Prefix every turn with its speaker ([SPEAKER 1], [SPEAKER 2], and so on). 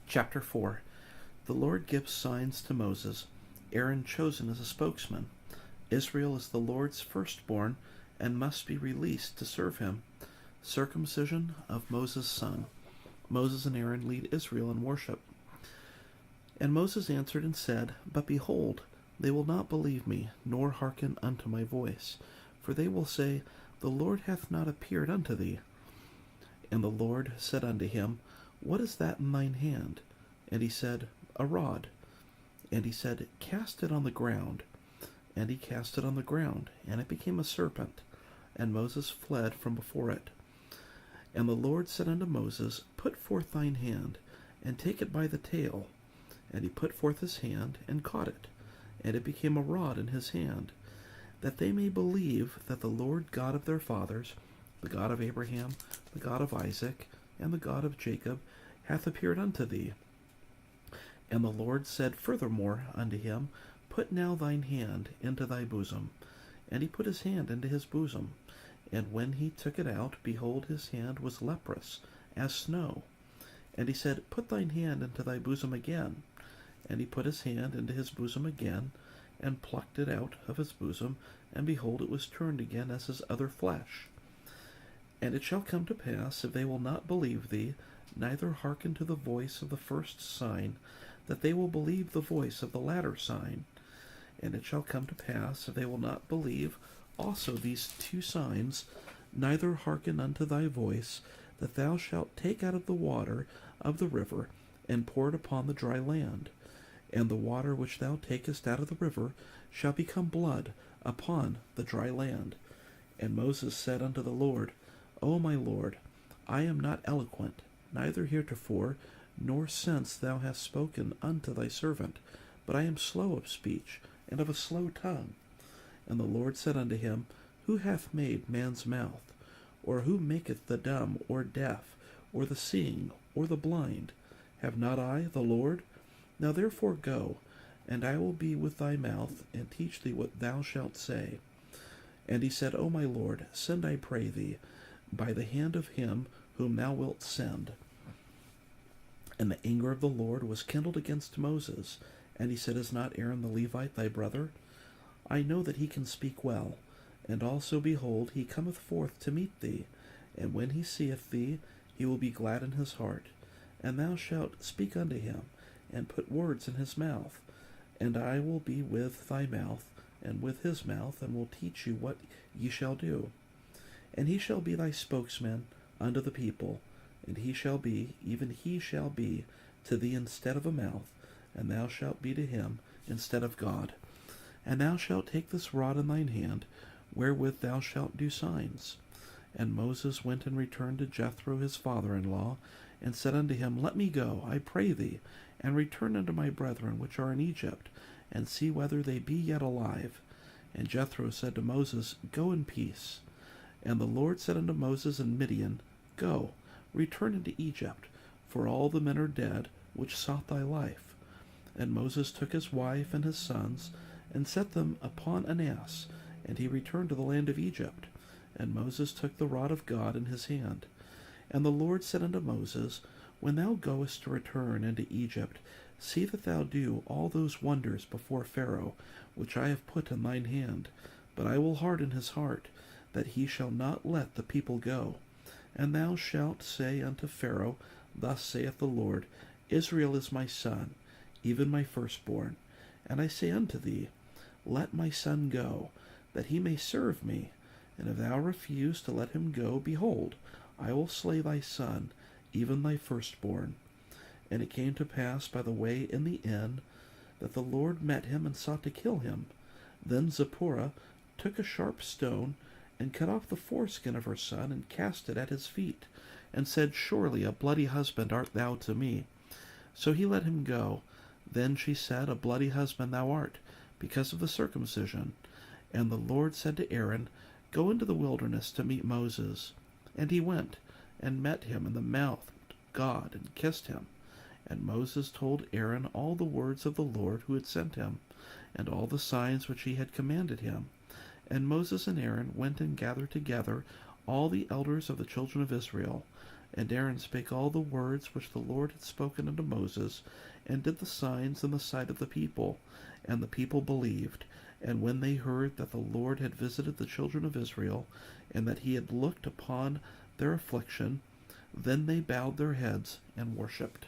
[SPEAKER 1] Chapter 4. The Lord gives signs to Moses. Aaron chosen as a spokesman. Israel is the Lord's firstborn and must be released to serve him. Circumcision of Moses' son. Moses and Aaron lead Israel in worship. And Moses answered and said, But behold, they will not believe me, nor hearken unto my voice. For they will say, The Lord hath not appeared unto thee. And the Lord said unto him, What is that in thine hand? And he said, A rod. And he said, Cast it on the ground. And he cast it on the ground, and it became a serpent. And Moses fled from before it. And the Lord said unto Moses, Put forth thine hand, and take it by the tail. And he put forth his hand, and caught it. And it became a rod in his hand, that they may believe that the Lord God of their fathers, the God of Abraham, the God of Isaac, and the God of Jacob, hath appeared unto thee. And the Lord said furthermore unto him, Put now thine hand into thy bosom. And he put his hand into his bosom. And when he took it out, behold, his hand was leprous, as snow. And he said, Put thine hand into thy bosom again. And he put his hand into his bosom again, and plucked it out of his bosom, and behold, it was turned again as his other flesh. And it shall come to pass, if they will not believe thee, neither hearken to the voice of the first sign, that they will believe the voice of the latter sign. And it shall come to pass, if they will not believe also these two signs, neither hearken unto thy voice, that thou shalt take out of the water of the river, and pour it upon the dry land. And the water which thou takest out of the river shall become blood upon the dry land. And Moses said unto the Lord, O my Lord, I am not eloquent, neither heretofore, nor since thou hast spoken unto thy servant, but I am slow of speech, and of a slow tongue. And the Lord said unto him, Who hath made man's mouth? Or who maketh the dumb, or deaf, or the seeing, or the blind? Have not I, the Lord? Now therefore go, and I will be with thy mouth, and teach thee what thou shalt say. And he said, O my Lord, send, I pray thee, by the hand of him whom thou wilt send. And the anger of the Lord was kindled against Moses. And he said, Is not Aaron the Levite thy brother? I know that he can speak well. And also, behold, he cometh forth to meet thee. And when he seeth thee, he will be glad in his heart. And thou shalt speak unto him, and put words in his mouth. And I will be with thy mouth, and with his mouth, and will teach you what ye shall do. And he shall be thy spokesman unto the people, and he shall be, even he shall be, to thee instead of a mouth, and thou shalt be to him instead of God. And thou shalt take this rod in thine hand, wherewith thou shalt do signs. And Moses went and returned to Jethro his father-in-law, and said unto him, Let me go, I pray thee, and return unto my brethren which are in Egypt, and see whether they be yet alive. And Jethro said to Moses, Go in peace. And the Lord said unto Moses in Midian, Go, return into Egypt, for all the men are dead which sought thy life. And Moses took his wife and his sons, and set them upon an ass, and he returned to the land of Egypt. And Moses took the rod of God in his hand. And the Lord said unto Moses, When thou goest to return into Egypt, see that thou do all those wonders before Pharaoh, which I have put in thine hand. But I will harden his heart, that he shall not let the people go. And thou shalt say unto Pharaoh, Thus saith the Lord, Israel is my son, even my firstborn. And I say unto thee, Let my son go, that he may serve me. And if thou refuse to let him go, behold, I will slay thy son, even thy firstborn. And it came to pass by the way in the inn, that the Lord met him and sought to kill him. Then Zipporah took a sharp stone, and cut off the foreskin of her son, and cast it at his feet, and said, Surely a bloody husband art thou to me. So he let him go. Then she said, A bloody husband thou art, because of the circumcision. And the Lord said to Aaron, Go into the wilderness to meet Moses. And he went, and met him in the mount God, and kissed him. And Moses told Aaron all the words of the Lord who had sent him, and all the signs which he had commanded him. And Moses and Aaron went and gathered together all the elders of the children of Israel. And Aaron spake all the words which the Lord had spoken unto Moses, and did the signs in the sight of the people. And the people believed. And when they heard that the Lord had visited the children of Israel, and that he had looked upon their affliction, then they bowed their heads and worshipped.